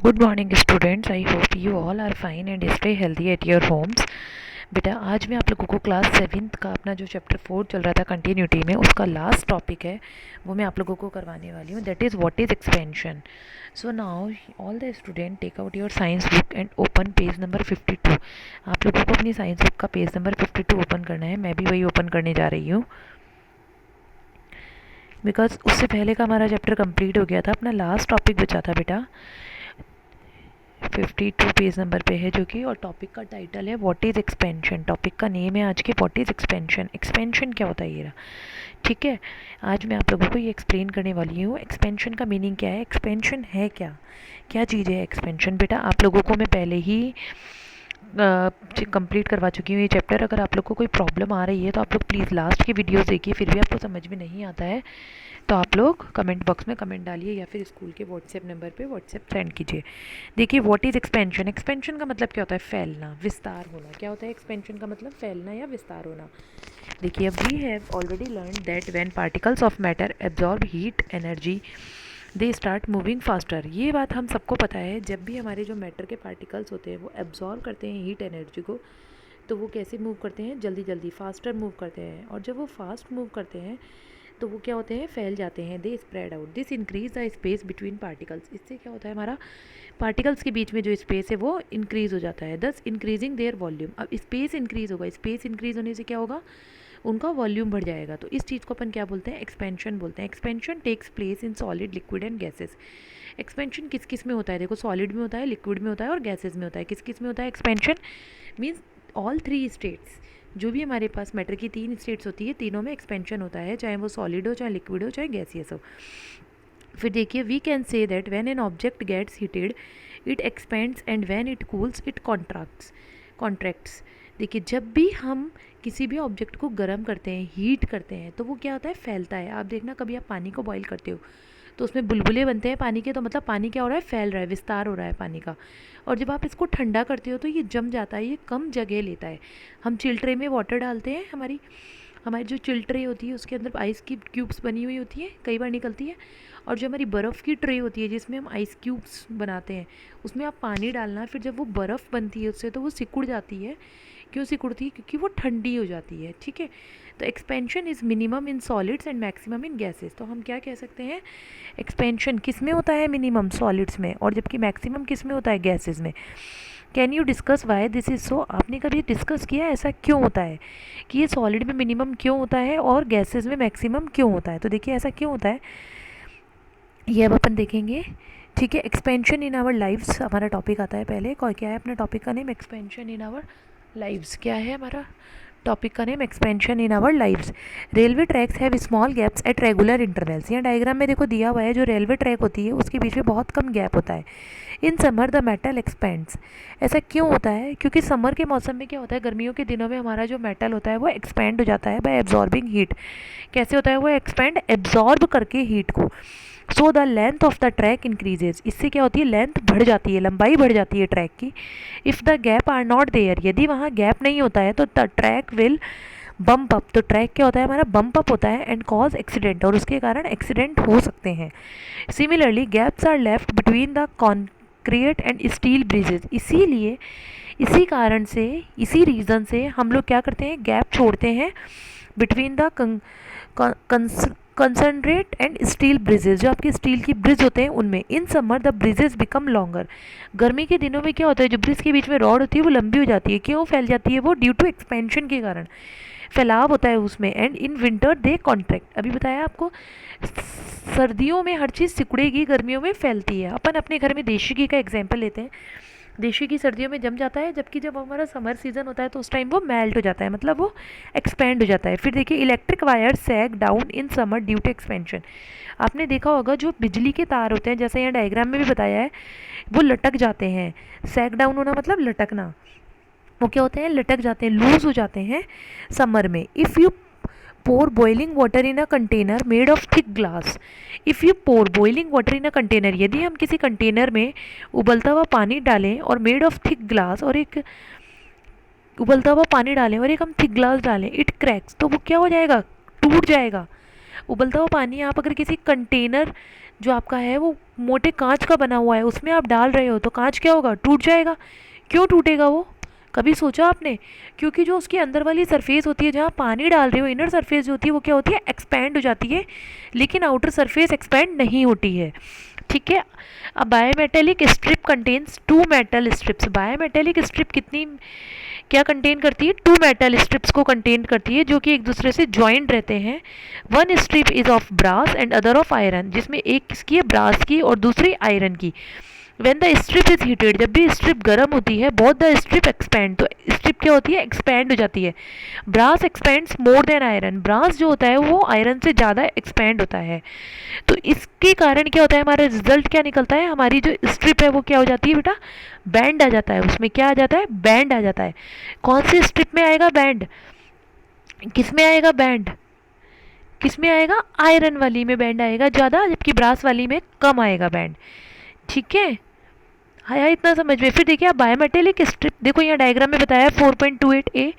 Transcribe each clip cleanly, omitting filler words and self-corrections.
Good morning students, I hope you all are fine and stay healthy at your homes. बेटा आज मैं आप लोगों को क्लास 7th का अपना जो चैप्टर 4 चल रहा था कंटिन्यूटी में, उसका लास्ट टॉपिक है वो मैं आप लोगों को करवाने वाली हूँ। That is what is expansion. So now all the student take out your science book and open page number 52। आप लोगों को अपनी साइंस बुक का पेज नंबर 52 ओपन करना है। मैं भी वही ओपन करने जा रही हूँ बिकॉज उससे पहले का हमारा चैप्टर कंप्लीट हो गया था। अपना लास्ट टॉपिक बचा था बेटा 52 पेज नंबर पे है जो कि, और टॉपिक का टाइटल है व्हाट इज़ एक्सपेंशन। टॉपिक का नेम है आज के व्हाट इज़ एक्सपेंशन। एक्सपेंशन क्या होता है ये रहा, ठीक है। आज मैं आप लोगों को ये एक्सप्लेन करने वाली हूँ एक्सपेंशन का मीनिंग क्या है, एक्सपेंशन है क्या, क्या चीज़ है एक्सपेंशन। बेटा आप लोगों को मैं पहले ही कंप्लीट करवा चुकी हूँ ये चैप्टर। अगर आप लोग को कोई प्रॉब्लम आ रही है तो आप लोग प्लीज़ लास्ट की वीडियोस देखिए, फिर भी आपको समझ में नहीं आता है तो आप लोग कमेंट बॉक्स में कमेंट डालिए या फिर स्कूल के व्हाट्सएप नंबर पे व्हाट्सएप सेंड कीजिए। देखिए व्हाट इज़ एक्सपेंशन। एक्सपेंशन का मतलब क्या होता है, फैलना, विस्तार होना। क्या होता है एक्सपेंशन का मतलब, फैलना या विस्तार होना। देखिए अब we have already learn that when particles of matter absorb heat energy they start moving faster. ये बात हम सबको पता है, जब भी हमारे जो मैटर के पार्टिकल्स होते हैं वो एब्जॉर्ब करते हैं हीट एनर्जी को, तो वो कैसे मूव करते हैं, जल्दी जल्दी फास्टर मूव करते हैं। और जब वो फास्ट मूव करते हैं तो वो क्या होते हैं, फैल जाते हैं। They spread out, this increase the space between particles. इससे क्या होता है, हमारा पार्टिकल्स के बीच में जो स्पेस है वो इंक्रीज़ हो जाता है, दस इंक्रीजिंग देयर वॉल्यूम। अब स्पेस इंक्रीज़ होगा, स्पेस इंक्रीज़ होने से क्या होगा, उनका वॉल्यूम बढ़ जाएगा। तो इस चीज़ को अपन क्या बोलते हैं, एक्सपेंशन बोलते हैं। Expansion takes place in solid, liquid and gases. Expansion किस किस में होता है, देखो सॉलिड में होता है, लिक्विड में होता है और गैसेज में होता है। किस किस में होता है expansion, means all three states. जो भी हमारे पास मैटर की 3 स्टेट्स होती है, तीनों में एक्सपेंशन होता है, चाहे वो सॉलिड हो, चाहे लिक्विड हो, चाहे गैसियस हो। फिर देखिए we can say that when an object gets heated it expands and when it cools it contracts. देखिए जब भी हम किसी भी ऑब्जेक्ट को गर्म करते हैं, हीट करते हैं, तो वो क्या होता है, फैलता है। आप देखना कभी आप पानी को बॉईल करते हो तो उसमें बुलबुले बनते हैं पानी के, तो मतलब पानी क्या हो रहा है, फैल रहा है, विस्तार हो रहा है पानी का। और जब आप इसको ठंडा करते हो तो ये जम जाता है, ये कम जगह लेता है। हम चिल ट्रे में वाटर डालते हैं, हमारी हमारी जो चिल ट्रे होती है उसके अंदर आइस की क्यूब्स बनी हुई होती है, कई बार निकलती है। और जो हमारी बर्फ़ की ट्रे होती है जिसमें हम आइस क्यूब्स बनाते हैं, उसमें आप पानी डालना, फिर जब वो बर्फ़ बनती है उससे तो वो सिकुड़ जाती है। क्यों सिकुड़ती है, क्योंकि वो ठंडी हो जाती है, ठीक है। तो expansion is minimum in solids and maximum in gases. तो हम क्या कह सकते हैं, एक्सपेंशन किस में होता है, मिनिमम सॉलिड्स में, और जबकि मैक्सिमम किस में होता है, गैसेस में। Can you discuss why this is so. आपने कभी डिस्कस किया ऐसा क्यों होता है कि ये सॉलिड में मिनिमम क्यों होता है और गैसेस में मैक्सिमम क्यों होता है। तो देखिए ऐसा क्यों होता है ये अब अपन देखेंगे, ठीक है। एक्सपेंशन इन आवर लाइव्स हमारा टॉपिक आता है पहले। क्या है अपने टॉपिक का name, expansion in our lives. क्या है हमारा टॉपिक का name, expansion in our lives. Railway tracks have small gaps at regular intervals. यहाँ डायग्राम में देखो दिया हुआ है, जो रेलवे ट्रैक होती है उसके बीच में बहुत कम गैप होता है। In summer the metal expends. ऐसा क्यों होता है, क्योंकि समर के मौसम में क्या होता है, गर्मियों के दिनों में हमारा जो मेटल होता है वो एक्सपेंड हो जाता है बाय एब्जॉर्बिंग हीट। कैसे होता है वो एक्सपेंड, एब्जॉर्ब करके हीट को। So the length of the track increases. इससे क्या होती है, लेंथ बढ़ जाती है, लंबाई बढ़ जाती है ट्रैक की। If the gap are not there, यदि वहाँ गैप नहीं होता है तो the track will bump up. तो ट्रैक क्या होता है हमारा, बम्प अप होता है, एंड कॉज एक्सीडेंट, और उसके कारण एक्सीडेंट हो सकते हैं। Similarly gaps are left between the concrete and steel bridges. इसीलिए इसी कारण से, इसी रीज़न से हम लोग क्या करते हैं, गैप छोड़ते हैं between the concentrate and steel bridges. जो आपके स्टील की ब्रिज होते हैं उनमें, in summer the bridges become longer. गर्मी के दिनों में क्या होता है, जो ब्रिज के बीच में रॉड होती है वो लंबी हो जाती है। क्यों फैल जाती है वो, ड्यू टू एक्सपेंशन के कारण फैलाव होता है उसमें। And in winter they contract. अभी बताया आपको, सर्दियों में हर चीज़ सिकुड़ेगी, गर्मियों में फैलती है। अपन अपने घर में देशी घी का एग्जाम्पल लेते हैं। देशी घी सर्दियों में जम जाता है, जबकि जब हमारा समर सीजन होता है तो उस टाइम वो मेल्ट हो जाता है, मतलब वो एक्सपेंड हो जाता है। फिर देखिए electric wire sag down in summer due to expansion. आपने देखा होगा जो बिजली के तार होते हैं, जैसे यहाँ डायग्राम में भी बताया है, वो लटक जाते हैं। सैग डाउन होना मतलब लटकना, वो क्या होते हैं, लटक जाते हैं, लूज हो जाते हैं समर में। If you pour boiling water in a container made of thick glass। if you pour boiling water in a container, यदि हम किसी कंटेनर में उबलता हुआ पानी डालें और मेड ऑफ थिक ग्लास, और एक उबलता हुआ पानी डालें और एक हम थिक ग्लास डालें, इट क्रैक्स, तो वो क्या हो जाएगा, टूट जाएगा। उबलता हुआ पानी आप अगर किसी कंटेनर जो आपका है वो मोटे कांच का बना हुआ है, उसमें आप डाल रहे हो तो कांच क्या होगा, टूट जाएगा। क्यों टूटेगा वो, कभी सोचा आपने? क्योंकि जो उसकी अंदर वाली सरफेस होती है, जहाँ पानी डाल रहे हो, इनर सरफेस जो होती है वो क्या होती है, एक्सपैंड हो जाती है, लेकिन आउटर सरफेस एक्सपैंड नहीं होती है। ठीक है। अब bimetallic strip contains two metal strips. Bimetallic strip कितनी क्या कंटेन करती है, टू मेटल स्ट्रिप्स को कंटेन करती है, जो कि एक दूसरे से ज्वाइंट रहते हैं। One strip is of brass and other of iron, जिसमें एक किसकी है, ब्रास की और दूसरी आयरन की। When the strip is heated, जब भी स्ट्रिप गर्म होती है, बोथ द स्ट्रिप एक्सपैंड, तो स्ट्रिप क्या होती है, एक्सपैंड हो जाती है। Brass expands more than iron, brass जो होता है वो आयरन से ज़्यादा एक्सपैंड होता है। तो इसके कारण क्या होता है, हमारा रिजल्ट क्या निकलता है, हमारी जो स्ट्रिप है वो क्या हो जाती है बेटा, बैंड आ जाता है, उसमें क्या आ जाता है, बैंड आ जाता है। कौन सी स्ट्रिप में आएगा बैंड, किस में आएगा बैंड, किस में आएगा, आयरन वाली में बैंड आएगा ज़्यादा, जबकि ब्रास वाली में कम आएगा बैंड। ठीक है, आया इतना समझ में। फिर देखिए आप बायोमेटेलिक स्ट्रिप, देखो यहाँ डायग्राम में बताया 4.28 ए,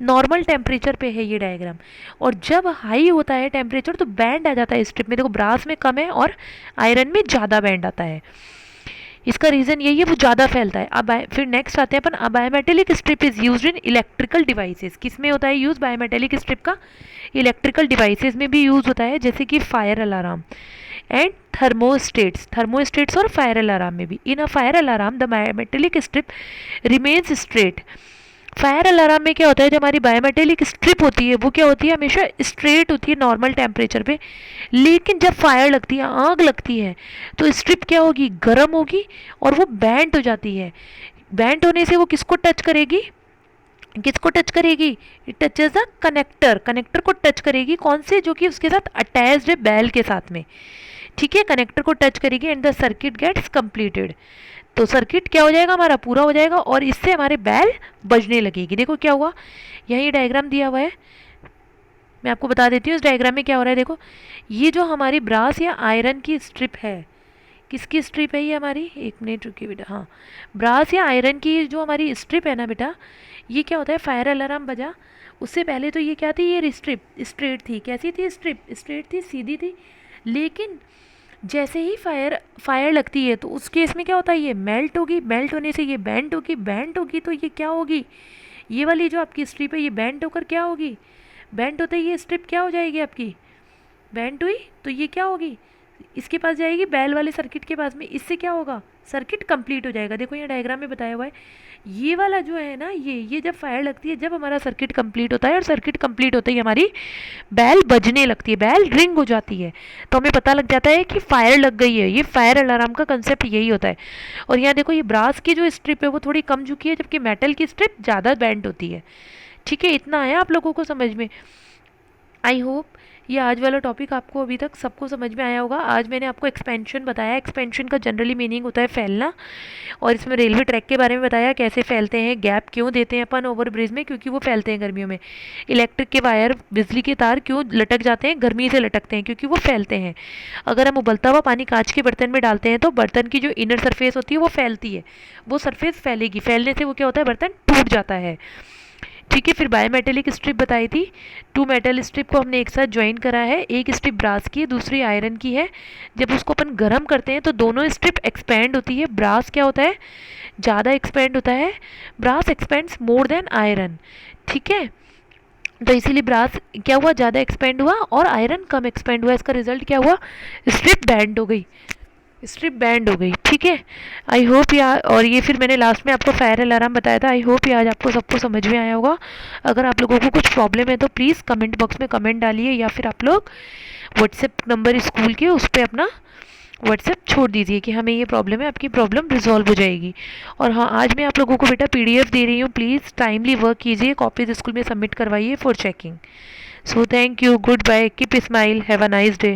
नॉर्मल टेम्परेचर पे है ये डायग्राम, और जब हाई होता है टेम्परेचर तो बैंड आ जाता है स्ट्रिप में। देखो ब्रास में कम है और आयरन में ज़्यादा बैंड आता है, इसका रीज़न यही है, वो ज़्यादा फैलता है। अब फिर नेक्स्ट आते हैं अपन, bimetallic strip is used in electrical devices. किस में होता है यूज़ बायोमेटेलिक स्ट्रिप का, इलेक्ट्रिकल डिवाइसेस में भी यूज़ होता है, जैसे कि fire alarm and thermostats, thermostats और फायर अलार्म में भी। In a fire alarm the bimetallic strip remains straight. Fire alarm में क्या होता है, जो हमारी बायोमेटेलिक स्ट्रिप होती है वो क्या होती है, हमेशा स्ट्रेट होती है नॉर्मल टेम्परेचर पे, लेकिन जब फायर लगती है, आग लगती है, तो स्ट्रिप क्या होगी, गर्म होगी और वो बैंट हो जाती है। बैंट होने से वो किसको टच करेगी, किसको टच करेगी, it touches the connector, connector को टच करेगी, कौन से, जो कि उसके साथ अटैच्ड है बैल के साथ में। ठीक है, कनेक्टर को टच करेगी and the circuit gets completed, तो सर्किट क्या हो जाएगा, हमारा पूरा हो जाएगा और इससे हमारे बैल बजने लगेगी। देखो क्या हुआ, यही डायग्राम दिया हुआ है, मैं आपको बता देती हूँ इस डायग्राम में क्या हो रहा है। देखो ये जो हमारी ब्रास या आयरन की स्ट्रिप है, किसकी स्ट्रिप है ये हमारी, एक मिनट रुकिए बेटा, हाँ ब्रास या आयरन की जो हमारी स्ट्रिप है ना बेटा, ये क्या होता है, फायर अलार्म बजा उससे पहले तो ये क्या थी, ये स्ट्रिप स्ट्रेट थी, कैसी थी, स्ट्रिप स्ट्रेट थी, सीधी थी, लेकिन जैसे ही फायर लगती है तो उस केस में क्या होता है, ये मेल्ट होगी, मेल्ट होने से ये बैंड होगी, बैंड होगी तो ये क्या होगी, ये वाली जो आपकी स्ट्रिप है ये बैंड होकर क्या होगी, बैंड होते ही ये स्ट्रिप क्या हो जाएगी आपकी, बैंड हुई तो ये क्या होगी, इसके पास जाएगी, बैल वाले सर्किट के पास में, इससे क्या होगा, सर्किट कंप्लीट हो जाएगा। देखो यहाँ डायग्राम में बताया हुआ है, ये वाला जो है ना, ये जब फायर लगती है, जब हमारा सर्किट कंप्लीट होता है, और सर्किट कंप्लीट होते ही हमारी बैल बजने लगती है, बैल रिंग हो जाती है, तो हमें पता लग जाता है कि फायर लग गई है। ये फायर अलार्म का कंसेप्ट यही होता है। और यहाँ देखो ये ब्रास की जो स्ट्रिप है वो थोड़ी कम झुकी है, जबकि मेटल की स्ट्रिप ज़्यादा बैंड होती है। ठीक है, इतना आया आप लोगों को समझ में। आई होप ये आज वाला टॉपिक आपको अभी तक सबको समझ में आया होगा। आज मैंने आपको एक्सपेंशन बताया, एक्सपेंशन का जनरली मीनिंग होता है फैलना, और इसमें रेलवे ट्रैक के बारे में बताया, कैसे फैलते हैं, गैप क्यों देते हैं अपन ओवर ब्रिज में, क्योंकि वो फैलते हैं गर्मियों में। इलेक्ट्रिक के वायर, बिजली के तार क्यों लटक जाते हैं, गर्मी से लटकते हैं, क्योंकि वो फैलते हैं। अगर हम उबलता हुआ पानी कांच के बर्तन में डालते हैं तो बर्तन की जो इनर सरफेस होती है वो फैलती है, वो सरफेस फैलेगी, फैलने से वो क्या होता है, बर्तन टूट जाता है। ठीक है, फिर बायोमेटेलिक स्ट्रिप बताई थी, टू मेटल स्ट्रिप को हमने एक साथ ज्वाइन करा है, एक स्ट्रिप ब्रास की है, दूसरी आयरन की है। जब उसको अपन गर्म करते हैं तो दोनों स्ट्रिप एक्सपैंड होती है, ब्रास क्या होता है, ज़्यादा एक्सपैंड होता है, brass expands more than iron. ठीक है, तो इसीलिए ब्रास क्या हुआ, ज़्यादा एक्सपेंड हुआ और आयरन कम एक्सपेंड हुआ, इसका रिजल्ट क्या हुआ, स्ट्रिप बैंड हो गई, स्ट्रिप बैंड हो गई। ठीक है, आई होप यार, और ये फिर मैंने लास्ट में आपको फायर अलार्म बताया था। आई होप ये आज आपको सबको समझ में आया होगा। अगर आप लोगों को कुछ प्रॉब्लम है तो प्लीज़ कमेंट बॉक्स में कमेंट डालिए, या फिर आप लोग व्हाट्सएप नंबर स्कूल के उस पर अपना व्हाट्सएप छोड़ दीजिए कि हमें ये प्रॉब्लम है, आपकी प्रॉब्लम रिजॉल्व हो जाएगी। और हाँ, आज मैं आप लोगों को बेटा PDF दे रही हूँ, प्लीज़ टाइमली वर्क कीजिए, कॉपीज स्कूल में सबमिट करवाइए for checking. So thank you, goodbye, keep smile, have a nice day.